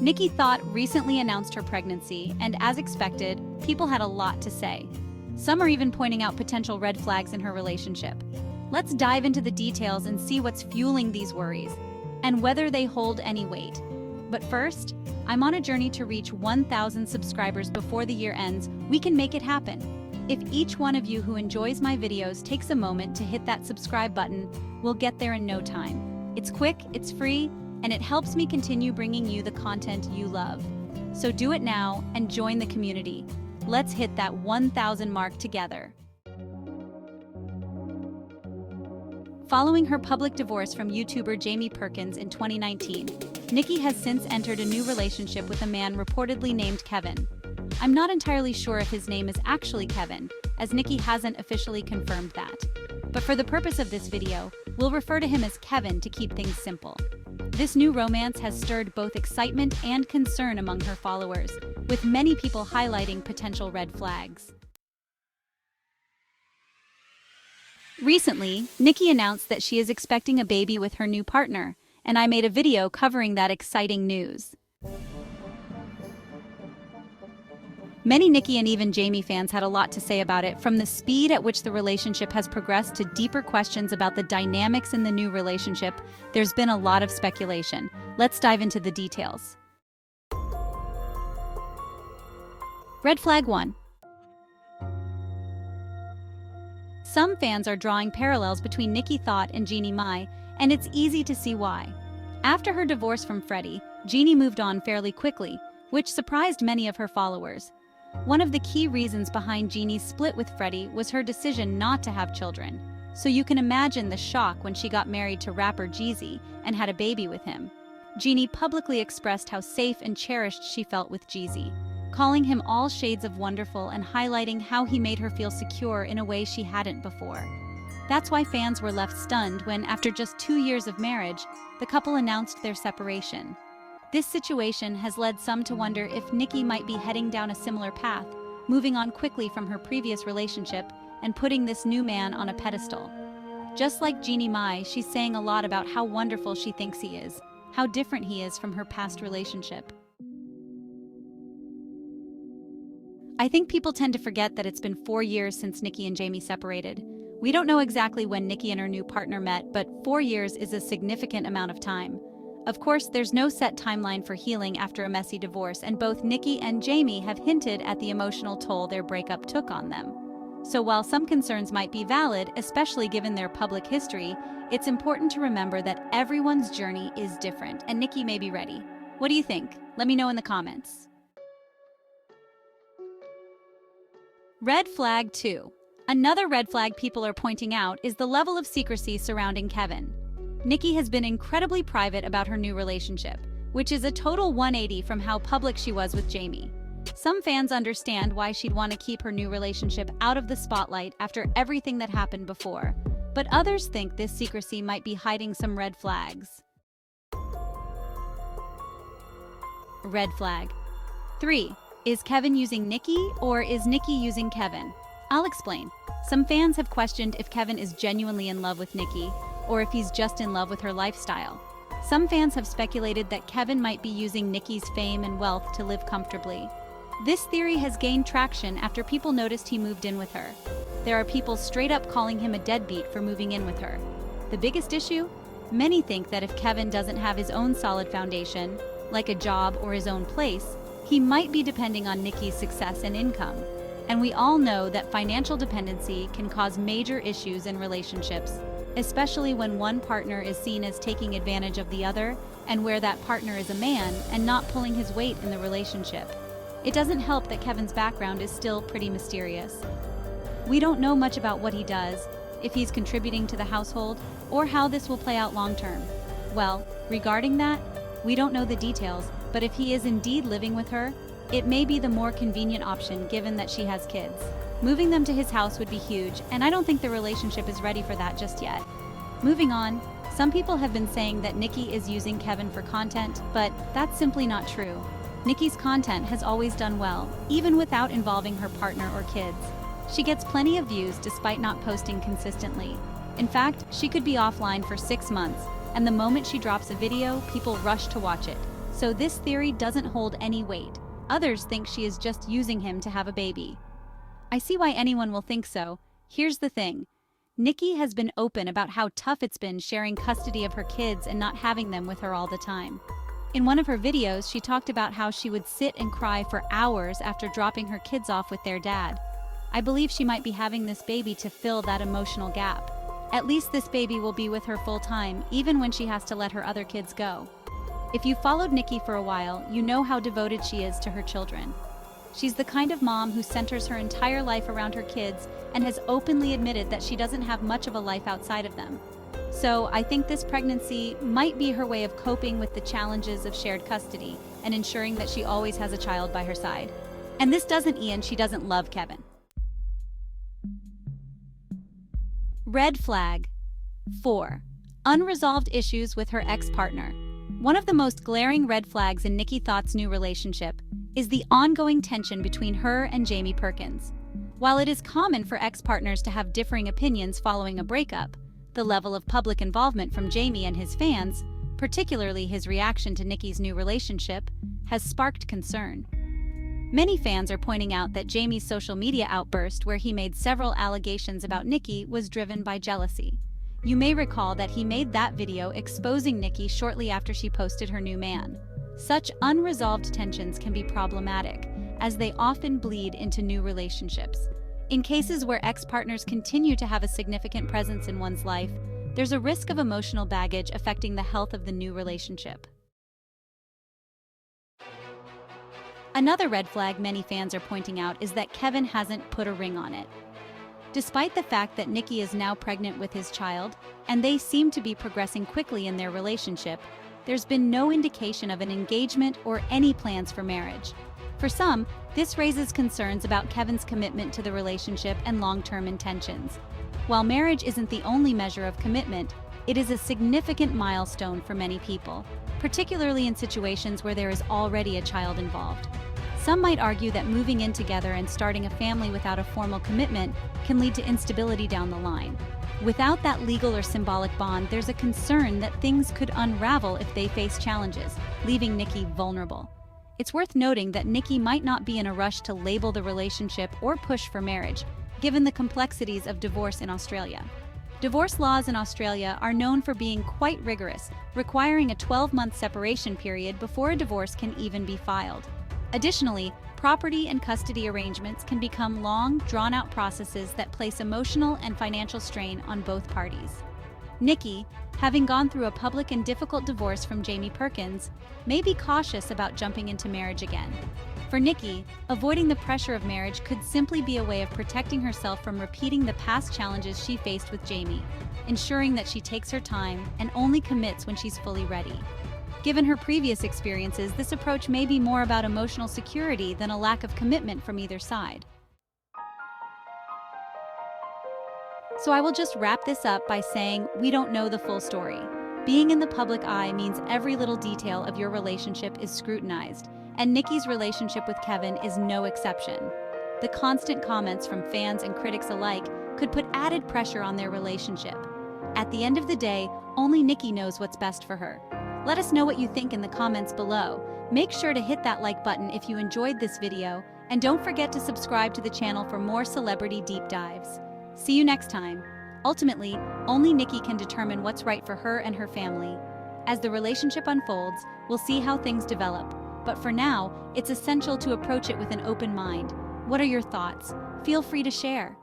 Nikki Thot recently announced her pregnancy, and as expected, people had a lot to say. Some are even pointing out potential red flags in her relationship. Let's dive into the details and see what's fueling these worries, and whether they hold any weight. But first, I'm on a journey to reach 1,000 subscribers before the year ends. We can make it happen. If each one of you who enjoys my videos takes a moment to hit that subscribe button, we'll get there in no time. It's quick, it's free, and it helps me continue bringing you the content you love. So do it now and join the community. Let's hit that 1,000 mark together. Following her public divorce from YouTuber Jamie Perkins in 2019, Nikki has since entered a new relationship with a man reportedly named Kevin. I'm not entirely sure if his name is actually Kevin, as Nikki hasn't officially confirmed that. But for the purpose of this video, we'll refer to him as Kevin to keep things simple. This new romance has stirred both excitement and concern among her followers, with many people highlighting potential red flags. Recently, Nikki announced that she is expecting a baby with her new partner, and I made a video covering that exciting news. Many Nikki and even Jamie fans had a lot to say about it, from the speed at which the relationship has progressed to deeper questions about the dynamics in the new relationship. There's been a lot of speculation. Let's dive into the details. Red flag 1. Some fans are drawing parallels between Nikki Thot and Jeanni, and it's easy to see why. After her divorce from Freddie, Jeanni moved on fairly quickly, which surprised many of her followers. One of the key reasons behind Jeanni's split with Freddie was her decision not to have children, so you can imagine the shock when she got married to rapper Jeezy and had a baby with him. Jeanni publicly expressed how safe and cherished she felt with Jeezy, calling him all shades of wonderful and highlighting how he made her feel secure in a way she hadn't before. That's why fans were left stunned when, after just 2 years of marriage, the couple announced their separation. This situation has led some to wonder if Nikki might be heading down a similar path, moving on quickly from her previous relationship and putting this new man on a pedestal. Just like Jeanni, she's saying a lot about how wonderful she thinks he is, how different he is from her past relationship. I think people tend to forget that it's been 4 years since Nikki and Jamie separated. We don't know exactly when Nikki and her new partner met, but 4 years is a significant amount of time. Of course, there's no set timeline for healing after a messy divorce, and both Nikki and Jamie have hinted at the emotional toll their breakup took on them. So while some concerns might be valid, especially given their public history, it's important to remember that everyone's journey is different, and Nikki may be ready. What do you think? Let me know in the comments. Red flag 2. Another red flag people are pointing out is the level of secrecy surrounding Kevin. Nikki has been incredibly private about her new relationship, which is a total 180 from how public she was with Jamie. Some fans understand why she'd want to keep her new relationship out of the spotlight after everything that happened before, but others think this secrecy might be hiding some red flags. Red flag 3. Is Kevin using Nikki, or is Nikki using Kevin? I'll explain. Some fans have questioned if Kevin is genuinely in love with Nikki, or if he's just in love with her lifestyle. Some fans have speculated that Kevin might be using Nikki's fame and wealth to live comfortably. This theory has gained traction after people noticed he moved in with her. There are people straight up calling him a deadbeat for moving in with her. The biggest issue? Many think that if Kevin doesn't have his own solid foundation, like a job or his own place, he might be depending on Nikki's success and income. And we all know that financial dependency can cause major issues in relationships, especially when one partner is seen as taking advantage of the other and where that partner is a man and not pulling his weight in the relationship. It doesn't help that Kevin's background is still pretty mysterious. We don't know much about what he does, if he's contributing to the household, or how this will play out long term. Well, regarding that, we don't know the details, but if he is indeed living with her, it may be the more convenient option given that she has kids. Moving them to his house would be huge, and I don't think the relationship is ready for that just yet. Moving on, some people have been saying that Nikki is using Kevin for content, but that's simply not true. Nikki's content has always done well, even without involving her partner or kids. She gets plenty of views despite not posting consistently. In fact, she could be offline for 6 months, and the moment she drops a video, people rush to watch it. So this theory doesn't hold any weight. Others think she is just using him to have a baby. I see why anyone will think so. Here's the thing. Nikki has been open about how tough it's been sharing custody of her kids and not having them with her all the time. In one of her videos, she talked about how she would sit and cry for hours after dropping her kids off with their dad. I believe she might be having this baby to fill that emotional gap. At least this baby will be with her full time, even when she has to let her other kids go. If you followed Nikki for a while, you know how devoted she is to her children. She's the kind of mom who centers her entire life around her kids and has openly admitted that she doesn't have much of a life outside of them. So I think this pregnancy might be her way of coping with the challenges of shared custody and ensuring that she always has a child by her side. And this doesn't mean she doesn't love Kevin. Red flag. 4. Unresolved issues with her ex-partner. One of the most glaring red flags in Nikki Thot's new relationship is the ongoing tension between her and Jamie Perkins. While it is common for ex-partners to have differing opinions following a breakup, the level of public involvement from Jamie and his fans, particularly his reaction to Nikki's new relationship, has sparked concern. Many fans are pointing out that Jamie's social media outburst, where he made several allegations about Nikki, was driven by jealousy. You may recall that he made that video exposing Nikki shortly after she posted her new man. Such unresolved tensions can be problematic, as they often bleed into new relationships. In cases where ex-partners continue to have a significant presence in one's life, there's a risk of emotional baggage affecting the health of the new relationship. Another red flag many fans are pointing out is that Kevin hasn't put a ring on it. Despite the fact that Nikki is now pregnant with his child, and they seem to be progressing quickly in their relationship, there's been no indication of an engagement or any plans for marriage. For some, this raises concerns about Kevin's commitment to the relationship and long-term intentions. While marriage isn't the only measure of commitment, it is a significant milestone for many people, particularly in situations where there is already a child involved. Some might argue that moving in together and starting a family without a formal commitment can lead to instability down the line. Without that legal or symbolic bond, there's a concern that things could unravel if they face challenges, leaving Nikki vulnerable. It's worth noting that Nikki might not be in a rush to label the relationship or push for marriage, given the complexities of divorce in Australia. Divorce laws in Australia are known for being quite rigorous, requiring a 12-month separation period before a divorce can even be filed. Additionally, property and custody arrangements can become long, drawn-out processes that place emotional and financial strain on both parties. Nikki, having gone through a public and difficult divorce from Jamie Perkins, may be cautious about jumping into marriage again. For Nikki, avoiding the pressure of marriage could simply be a way of protecting herself from repeating the past challenges she faced with Jamie, ensuring that she takes her time and only commits when she's fully ready. Given her previous experiences, this approach may be more about emotional security than a lack of commitment from either side. So I will just wrap this up by saying we don't know the full story. Being in the public eye means every little detail of your relationship is scrutinized, and Nikki's relationship with Kevin is no exception. The constant comments from fans and critics alike could put added pressure on their relationship. At the end of the day, only Nikki knows what's best for her. Let us know what you think in the comments below. Make sure to hit that like button if you enjoyed this video, and don't forget to subscribe to the channel for more celebrity deep dives. See you next time. Ultimately, only Nikki can determine what's right for her and her family. As the relationship unfolds, we'll see how things develop. But for now, it's essential to approach it with an open mind. What are your thoughts? Feel free to share.